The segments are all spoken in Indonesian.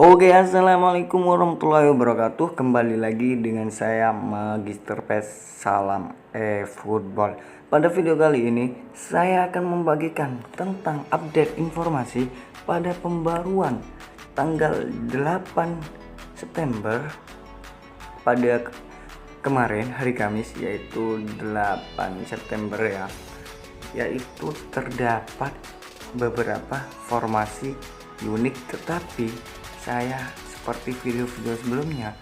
Oke, assalamualaikum warahmatullahi wabarakatuh. Kembali lagi dengan saya Magister PES. Salam football. Pada video kali ini saya akan membagikan tentang update informasi pada pembaruan tanggal 8 September pada kemarin hari Kamis, yaitu 8 September ya. Yaitu terdapat beberapa formasi unik, tetapi saya seperti video-video sebelumnya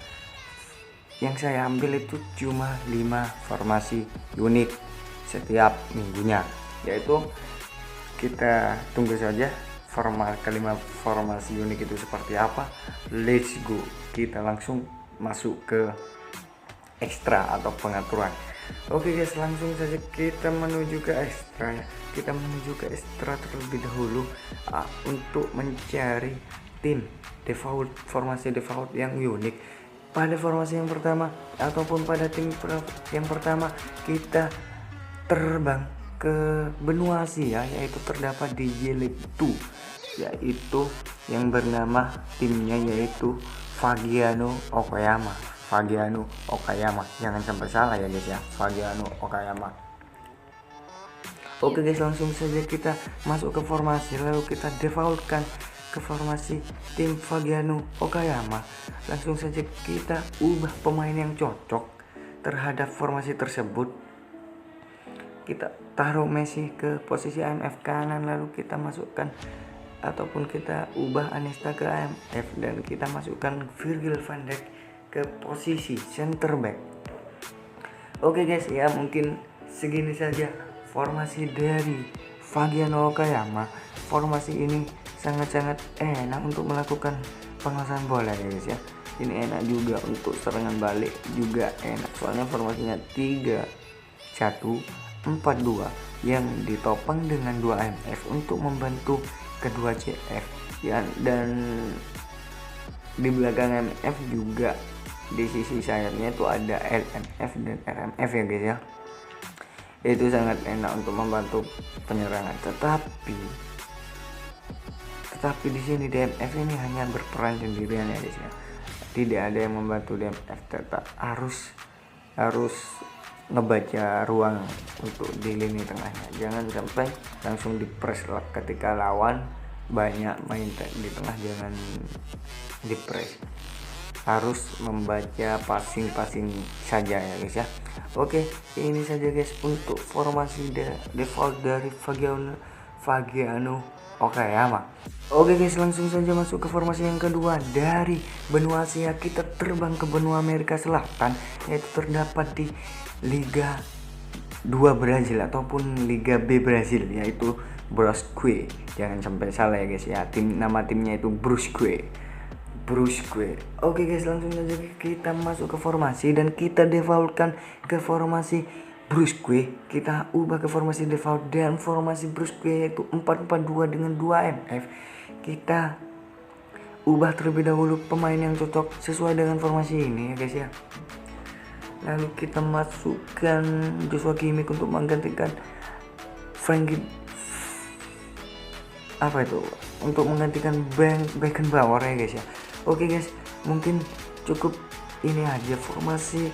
yang saya ambil itu cuma 5 formasi unik setiap minggunya, yaitu kita tunggu saja kelima formasi unik itu seperti apa. Let's go, kita langsung masuk ke ekstra atau pengaturan. Oke guys, langsung saja kita menuju ke ekstra. Kita menuju ke ekstra terlebih dahulu untuk mencari tim default, formasi default yang unik. Pada formasi yang pertama ataupun pada tim yang pertama, kita terbang ke benua Asia, yaitu terdapat di J-League 2, yaitu yang bernama timnya yaitu Fagiano Okayama. Jangan sampai salah ya guys ya, Fagiano Okayama. Oke guys, langsung saja kita masuk ke formasi, lalu kita defaultkan ke formasi tim Fagiano Okayama. Langsung saja kita ubah pemain yang cocok terhadap formasi tersebut. Kita taruh Messi ke posisi AMF kanan, lalu kita masukkan ataupun kita ubah Aniesta ke AMF, dan kita masukkan Virgil van Dijk ke posisi center back. Oke guys ya, mungkin segini saja formasi dari Fagiano Okayama. Formasi ini sangat-sangat enak untuk melakukan penguasaan bola ya guys ya. Ini enak juga untuk serangan balik, juga enak soalnya formasinya 3-1-4-2 yang ditopang dengan 2 MF untuk membantu kedua CF ya, dan di belakang MF juga di sisi sayapnya itu ada LMF dan RMF ya guys ya. Itu sangat enak untuk membantu penyerangan, tetapi di sini DMF ini hanya berperan sendirian ya guys ya. Tidak ada yang membantu DMF, tetap harus ngebaca ruang untuk di lini tengahnya. Jangan sampai langsung dipres ketika lawan banyak main di tengah, jangan dipres, harus membaca passing saja ya guys ya. Oke, ini saja guys untuk formasi default dari Fagiano Okayama. Oke guys, langsung saja masuk ke formasi yang kedua. Dari benua Asia kita terbang ke benua Amerika Selatan, yaitu terdapat di Liga 2 Brazil ataupun Liga B Brazil, yaitu Brusque. Jangan sampai salah ya guys ya, nama timnya itu Brusque. Oke guys, langsung saja kita masuk ke formasi dan kita defaultkan ke formasi Brusque. Kita ubah ke formasi default, dan formasi Brusque yaitu 4-4-2 dengan 2 MF. Kita ubah terlebih dahulu pemain yang cocok sesuai dengan formasi ini ya guys ya. Lalu kita masukkan Joshua Kimmich untuk menggantikan untuk menggantikan Beckenbauer ya guys ya. Oke guys, mungkin cukup ini aja formasi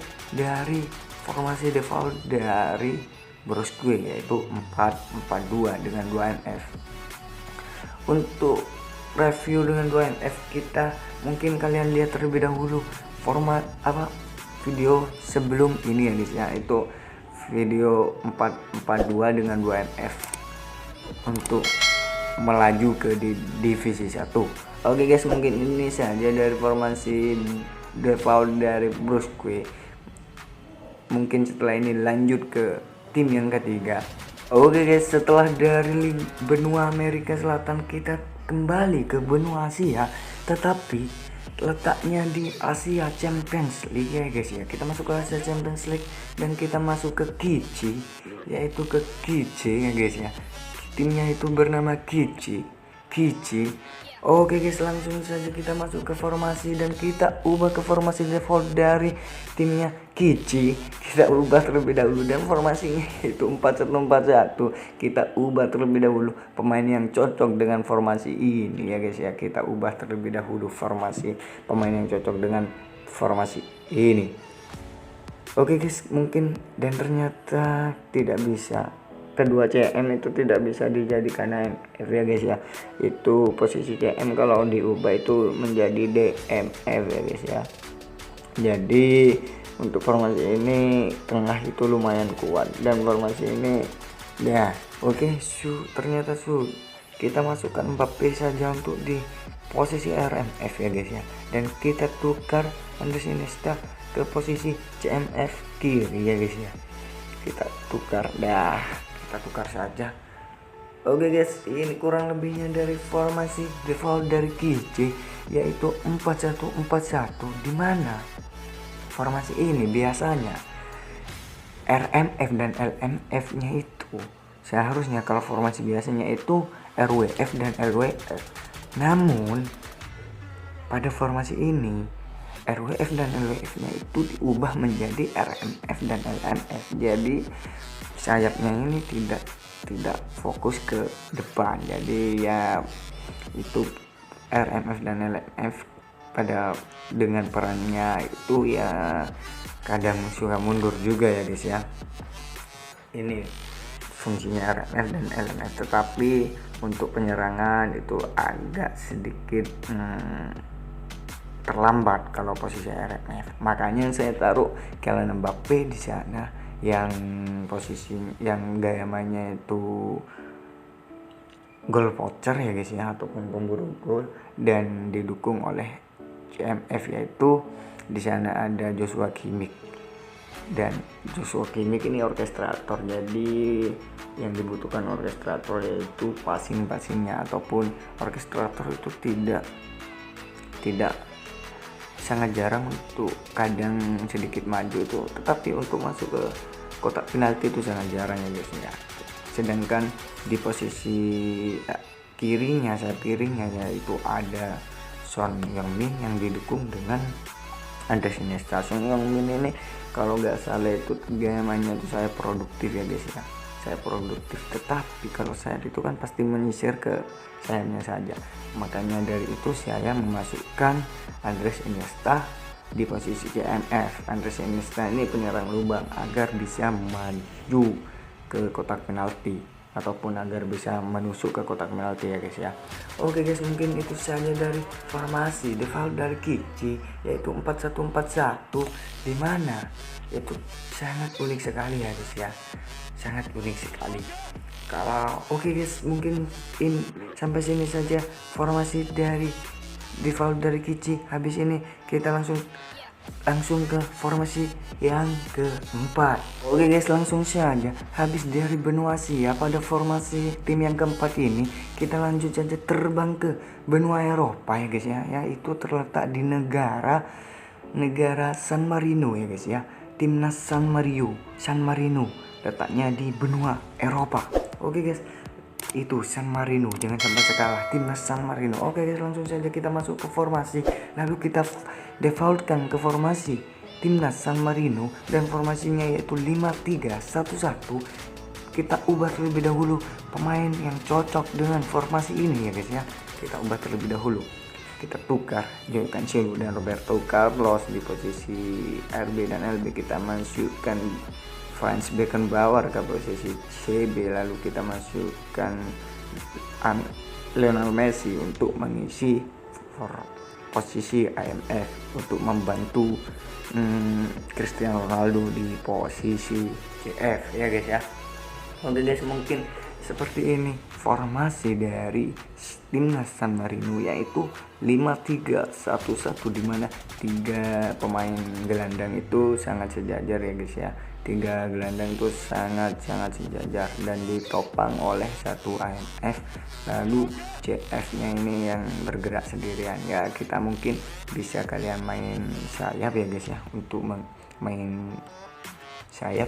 default dari Brusque, yaitu 4-4-2 dengan 2 MF. Untuk review dengan 2 MF, kita mungkin kalian lihat terlebih dahulu video sebelum ini ya guys ya, itu video 4-4-2 dengan 2 MF untuk melaju ke divisi 1. Oke guys, mungkin ini saja dari formasi default dari Brusque. Mungkin setelah ini lanjut ke tim yang ketiga. Oke guys, setelah dari benua Amerika Selatan kita kembali ke benua Asia, tetapi letaknya di Asia Champions League ya guys ya. Kita masuk ke Asia Champions League dan kita masuk ke Kichi, yaitu ke Kichi ya guys ya. Timnya itu bernama Kichi. Oke guys, langsung saja kita masuk ke formasi dan kita ubah ke formasi default dari timnya Kici. Kita ubah terlebih dahulu dan formasinya itu 4-1-4-1. Kita ubah terlebih dahulu pemain yang cocok dengan formasi ini ya guys ya. Kita ubah terlebih dahulu formasi pemain yang cocok dengan formasi ini. Oke guys, mungkin dan ternyata tidak bisa, kedua CM itu tidak bisa dijadikan AMF ya guys ya. Itu posisi CM kalau diubah itu menjadi DMF ya guys ya. Jadi untuk formasi ini tengah itu lumayan kuat dan formasi ini ya oke. Ternyata kita masukkan Mbappe saja untuk di posisi RMF ya guys ya, dan kita tukar Andres Iniesta ke posisi CMF kiri ya guys ya. Kita tukar saja. Oke guys, ini kurang lebihnya dari formasi default dari Kici, yaitu 4-1-4-1, di mana formasi ini biasanya RMF dan LMF nya itu seharusnya, kalau formasi biasanya itu RWF dan LWF, namun pada formasi ini RWF dan LWF nya itu diubah menjadi RMF dan LMF. Jadi sayapnya ini tidak fokus ke depan, jadi ya itu RMF dan LMF pada dengan perannya itu ya kadang suka mundur juga ya guys ya. Ini fungsinya RMF dan LMF, tetapi untuk penyerangan itu agak sedikit terlambat kalau posisi RMF. Makanya saya taruh Kylian Mbappe di sana, yang posisi yang gaya mainnya itu gol poacher ya guys ya, ataupun pemburu gol, dan didukung oleh CMF, yaitu di sana ada Joshua Kimmich. Dan Joshua Kimmich ini orkestrator, jadi yang dibutuhkan orkestrator yaitu passingnya, ataupun orkestrator itu tidak sangat jarang, untuk kadang sedikit maju itu, tetapi untuk masuk ke kotak penalti itu sangat jarang ya guys ya. Sedangkan di posisi kirinya, sayap kirinya yaitu ada Son Heung-min yang didukung dengan Andres Iniesta. Son Heung-min ini kalau nggak salah itu gaya mainnya itu saya produktif ya guys ya, saya produktif, tetapi kalau saya itu kan pasti menyisir ke sayapnya saja. Makanya dari itu saya memasukkan Andres Iniesta di posisi CMF. Andres Iniesta ini penyerang lubang agar bisa maju ke kotak penalti, ataupun agar bisa menusuk ke kotak penalti ya guys ya. Oke guys, mungkin itu saja dari formasi default dari Kici, yaitu 4-1-4-1, di mana itu sangat unik sekali ya guys ya, sangat unik sekali. Kalau oke guys, mungkin sampai sini saja formasi dari default dari Kici. Habis ini kita langsung ke formasi yang keempat. Oke guys, langsung saja. Habis dari benua Asia pada formasi tim yang keempat ini, kita lanjut saja terbang ke benua Eropa ya guys ya. Yaitu terletak di negara San Marino ya guys ya. Timnas San Marino letaknya di benua Eropa. Oke guys, itu San Marino, jangan sampai sekalah, timnas San Marino. Oke guys, langsung saja kita masuk ke formasi, lalu kita defaultkan ke formasi timnas San Marino, dan formasinya yaitu 5-3-1-1. Kita ubah terlebih dahulu pemain yang cocok dengan formasi ini ya guys ya. Kita ubah terlebih dahulu, kita tukar Joao Cancelo dan Roberto Carlos di posisi RB, dan LB kita masukkan Franz Beckenbauer ke posisi CB, lalu kita masukkan Lionel Messi untuk mengisi posisi IMF, untuk membantu Cristiano Ronaldo di posisi CF ya guys ya. Oke guys, mungkin seperti ini formasi dari timnas San Marino, yaitu 5-3-1-1, di mana 3 pemain gelandang itu sangat sejajar ya guys ya. 3 gelandang itu sangat sejajar dan ditopang oleh 1 IMF, lalu CF-nya ini yang bergerak sendirian ya. Kita mungkin bisa kalian main sayap ya guys ya, untuk main sayap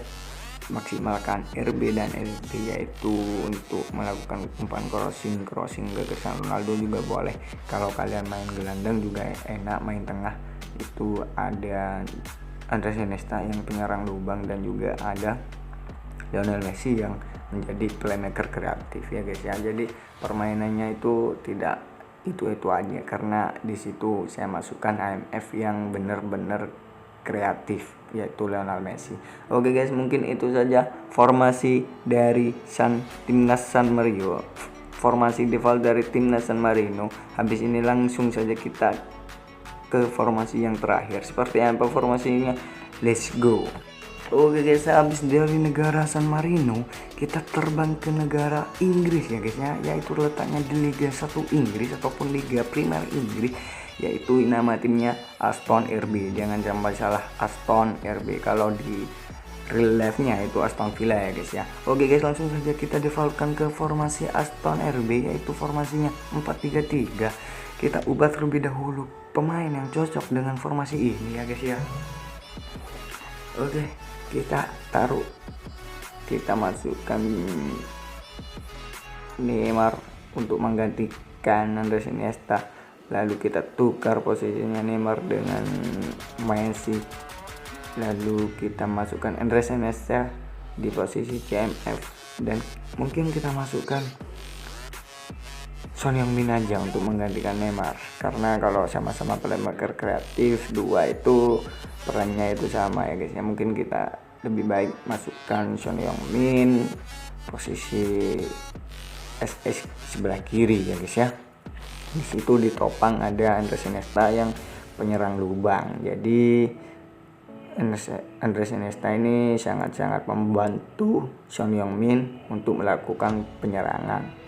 maksimalkan RB dan LB, yaitu untuk melakukan umpan crossing gagasan Ronaldo juga boleh. Kalau kalian main gelandang juga enak, main tengah itu ada Andres Iniesta yang penyerang lubang, dan juga ada Lionel Messi yang menjadi playmaker kreatif ya guys ya. Jadi permainannya itu tidak itu aja, karena di situ saya masukkan AMF yang benar-benar kreatif, yaitu Lionel Messi. Oke guys, mungkin itu saja formasi dari timnas San Marino, formasi default dari timnas San Marino. Habis ini langsung saja kita ke formasi yang terakhir. Seperti apa formasinya? Let's go. Oke guys, habis dari negara San Marino kita terbang ke negara Inggris ya guys ya, yaitu letaknya di Liga 1 Inggris ataupun Liga Primer Inggris, yaitu nama timnya Aston RB. Jangan sampai salah, Aston RB. Kalau di real life-nya itu Aston Villa ya guys ya. Oke guys, langsung saja kita defaultkan ke formasi Aston RB, yaitu formasinya 4-3-3. Kita ubah terlebih dahulu pemain yang cocok dengan formasi ini ya guys ya. Oke, kita masukkan Neymar untuk menggantikan Andres Iniesta. Lalu kita tukar posisinya Neymar dengan Messi. Lalu kita masukkan Andres Iniesta di posisi CMF, dan mungkin kita masukkan Son Heung-min aja untuk menggantikan Neymar, karena kalau sama-sama playmaker kreatif dua itu perannya itu sama ya guys ya. Mungkin kita lebih baik masukkan Son Heung-min posisi SS sebelah kiri ya guys ya. Di situ ditopang ada Andres Iniesta yang penyerang lubang. Jadi Andres Iniesta ini sangat-sangat membantu Son Heung-min untuk melakukan penyerangan.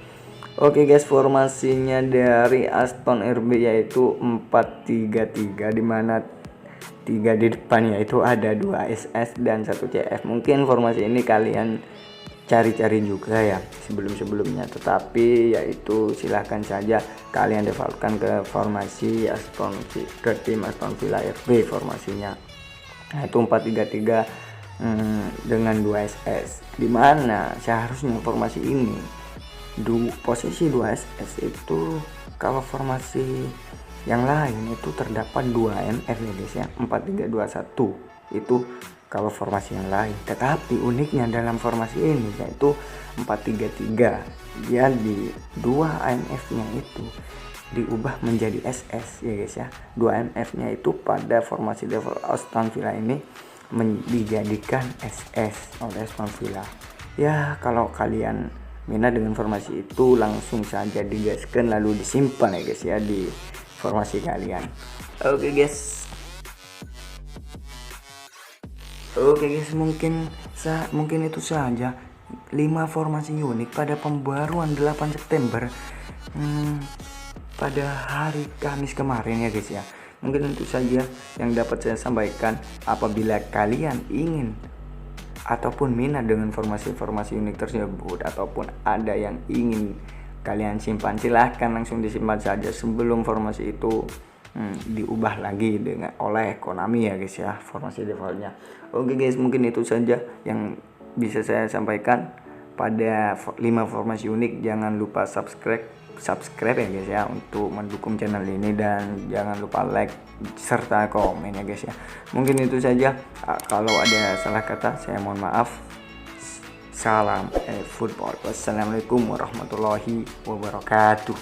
Oke guys, formasinya dari Aston RB yaitu 4-3-3, dimana 3 di depan yaitu ada 2 SS dan 1 CF. Mungkin formasi ini kalian cari-cari juga ya sebelum-sebelumnya, tetapi yaitu silahkan saja kalian defaultkan ke formasi ke tim Aston Villa RB formasinya, yaitu 4-3-3 dengan 2 SS, dimana seharusnya formasi ini posisi 2 SS itu kalau formasi yang lain itu terdapat 2 MF ya guys ya, 4-3-2-1 itu kalau formasi yang lain. Tetapi uniknya dalam formasi ini yaitu 4-3-3, dia di 2 AMF nya itu diubah menjadi SS ya guys ya. 2 MF nya itu pada formasi level Aston Villa ini dijadikan SS oleh Aston Villa. Ya, kalau kalian minat dengan formasi itu langsung saja digaskan lalu disimpan ya guys ya di formasi kalian. Oke guys, mungkin itu saja 5 formasi unik pada pembaruan 8 September pada hari Kamis kemarin ya guys ya. Mungkin itu saja yang dapat saya sampaikan. Apabila kalian ingin ataupun minat dengan formasi-formasi unik tersebut, ataupun ada yang ingin kalian simpan, silahkan langsung disimpan saja sebelum formasi itu diubah lagi oleh Konami ya guys ya, formasi defaultnya. Oke guys, mungkin itu saja yang bisa saya sampaikan pada 5 formasi unik. Jangan lupa subscribe ya guys ya untuk mendukung channel ini, dan jangan lupa like serta komen ya guys ya. Mungkin itu saja. Kalau ada salah kata saya mohon maaf. Salam football. Wassalamualaikum warahmatullahi wabarakatuh.